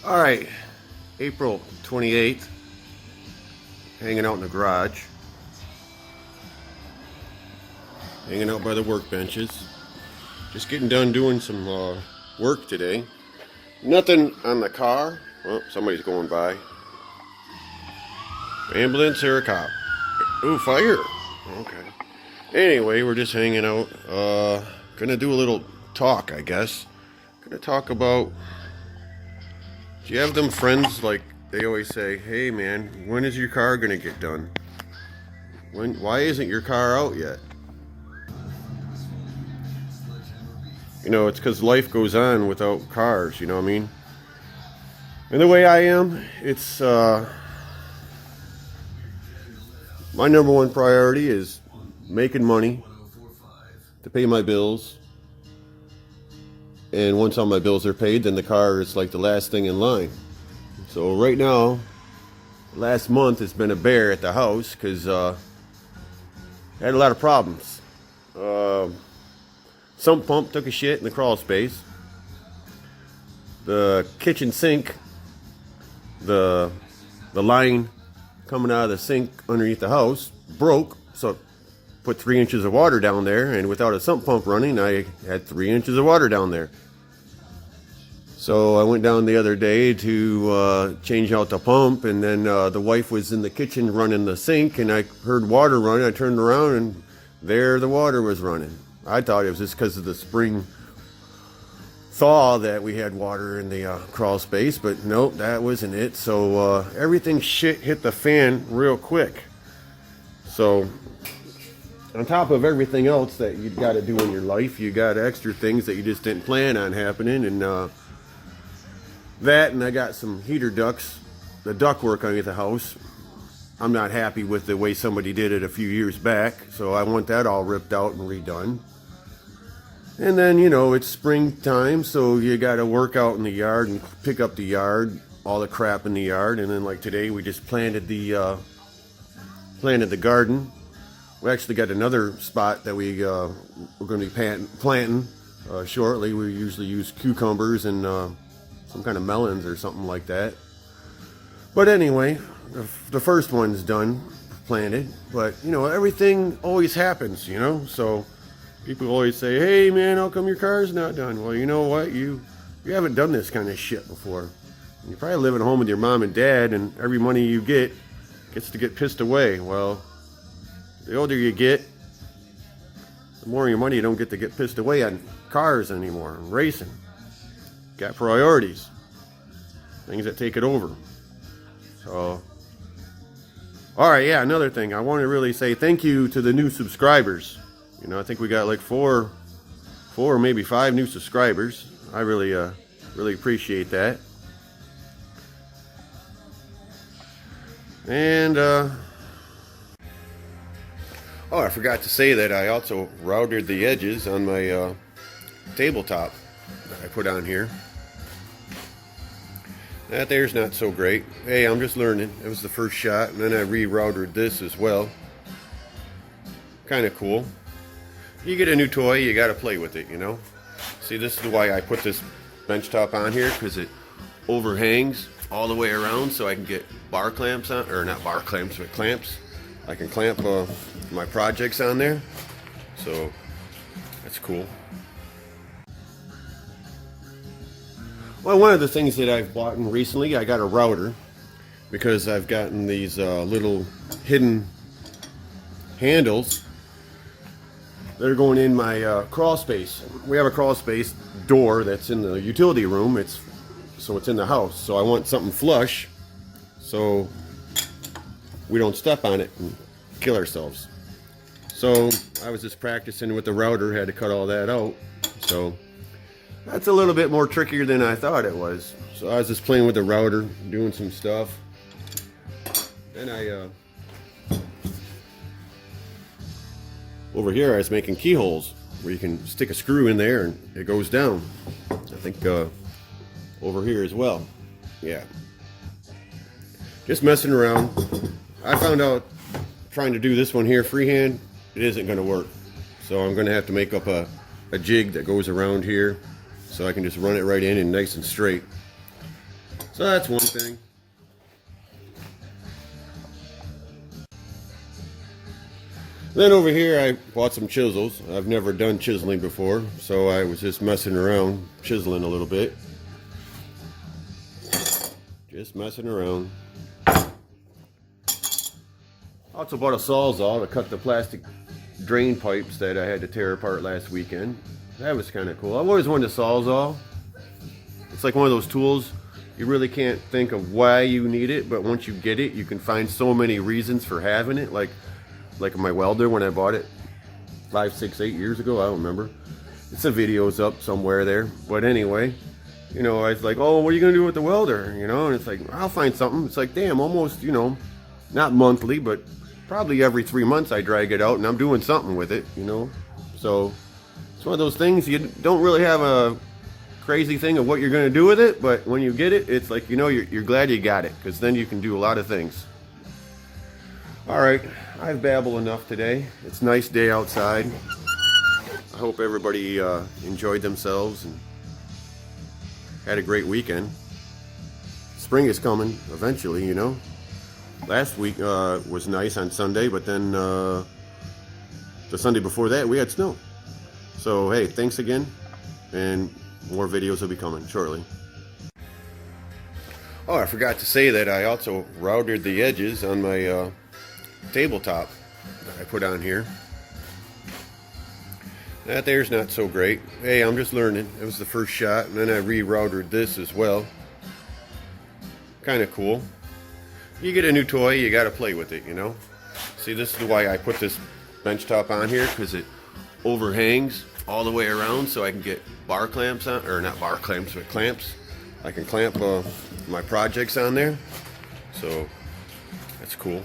All right, April 28th, hanging out in the garage, hanging out by the workbenches, just getting done doing some work today. Nothing on the car. Well, somebody's going by. Ambulance or a cop? Ooh, fire. Okay. Anyway, we're just hanging out. Gonna do a little talk, I guess. Gonna talk about, do you have them friends like they always say, hey man, when is your car gonna get done? Why isn't your car out yet? You know, it's because life goes on without cars, you know what I mean? And the way I am, it's my number one priority is making money to pay my bills. And once all my bills are paid, then the car is like the last thing in line. So right now, last month has been a bear at the house because I had a lot of problems. Sump pump took a shit in the crawl space. The kitchen sink, the line coming out of the sink underneath the house broke, so I put 3 inches of water down there, and without a sump pump running, I had 3 inches of water down there. So I went down the other day to change out the pump, and then the wife was in the kitchen running the sink, and I heard water running. I turned around, and there the water was running. I thought it was just because of the spring thaw that we had water in the crawl space, but nope, that wasn't it. So everything shit hit the fan real quick. So on top of everything else that you got to do in your life, you got extra things that you just didn't plan on happening, and that, and I got some heater ducts, the ductwork underneath the house. I'm not happy with the way somebody did it a few years back, so I want that all ripped out and redone. And then, you know, it's springtime, so you got to work out in the yard and pick up the yard, all the crap in the yard. And then, like today, we just planted the garden. We actually got another spot that we're going to be planting shortly. We usually use cucumbers and some kind of melons or something like that. But anyway, the first one's done, planted. But, you know, everything always happens, you know, so people always say, hey man, how come your car's not done? Well, you know what? You haven't done this kind of shit before. You're probably living home with your mom and dad, and every money you get gets to get pissed away. Well, the older you get, the more your money you don't get to get pissed away on cars anymore and racing. Got priorities, things that take it over. So, all right, yeah, another thing. I want to really say thank you to the new subscribers. You know, I think we got like four or maybe 5 new subscribers. I really appreciate that. And oh, I forgot to say that I also routed the edges on my tabletop that I put on here. That there's not so great. Hey, I'm just learning. It was the first shot, and then I rerouted this as well. Kind of cool. You get a new toy, you got to play with it, you know. See, this is why I put this bench top on here, because it overhangs all the way around, so I can get bar clamps on, or not bar clamps, but clamps. I can clamp my projects on there, so that's cool. Well, one of the things that I've bought recently, I got a router, because I've gotten these little hidden handles that are going in my crawl space. We have a crawl space door that's in the utility room. So it's in the house. So I want something flush, so we don't step on it and kill ourselves. So I was just practicing with the router. Had to cut all that out. So that's a little bit more trickier than I thought it was. So I was just playing with the router, doing some stuff. Then over here I was making keyholes where you can stick a screw in there and it goes down. I think over here as well. Yeah. Just messing around. I found out trying to do this one here freehand, it isn't going to work. So I'm going to have to make up a jig that goes around here so I can just run it right in and nice and straight. So that's one thing. Then over here I bought some chisels. I've never done chiseling before, so I was just messing around, chiseling a little bit. Just messing around. Also bought a Sawzall to cut the plastic drain pipes that I had to tear apart last weekend. That was kind of cool. I've always wanted a Sawzall. It's like one of those tools you really can't think of why you need it, but once you get it, you can find so many reasons for having it. Like my welder when I bought it 5, 6, 8 years ago. I don't remember. It's a video's up somewhere there. But anyway, you know, I was like, oh, what are you gonna do with the welder? You know, and it's like, I'll find something. It's like, damn, almost, you know, not monthly, but probably every 3 months I drag it out and I'm doing something with it, you know. So it's one of those things you don't really have a crazy thing of what you're gonna do with it, but when you get it, it's like, you know, you're glad you got it, because then you can do a lot of things. All right, I've babbled enough today. It's a nice day outside. I hope everybody enjoyed themselves and had a great weekend. Spring is coming eventually, you know. Last week was nice on Sunday, but then the Sunday before that we had snow. So hey, thanks again, and more videos will be coming shortly. Oh, I forgot to say that I also routed the edges on my tabletop that I put on here. That there's not so great. Hey, I'm just learning. It was the first shot, and then I rerouted this as well. Kind of cool. You get a new toy, you got to play with it, you know. See, this is why I put this bench top on here, because it overhangs all the way around, so I can get bar clamps on, or not bar clamps, but clamps. I can clamp my projects on there, so that's cool.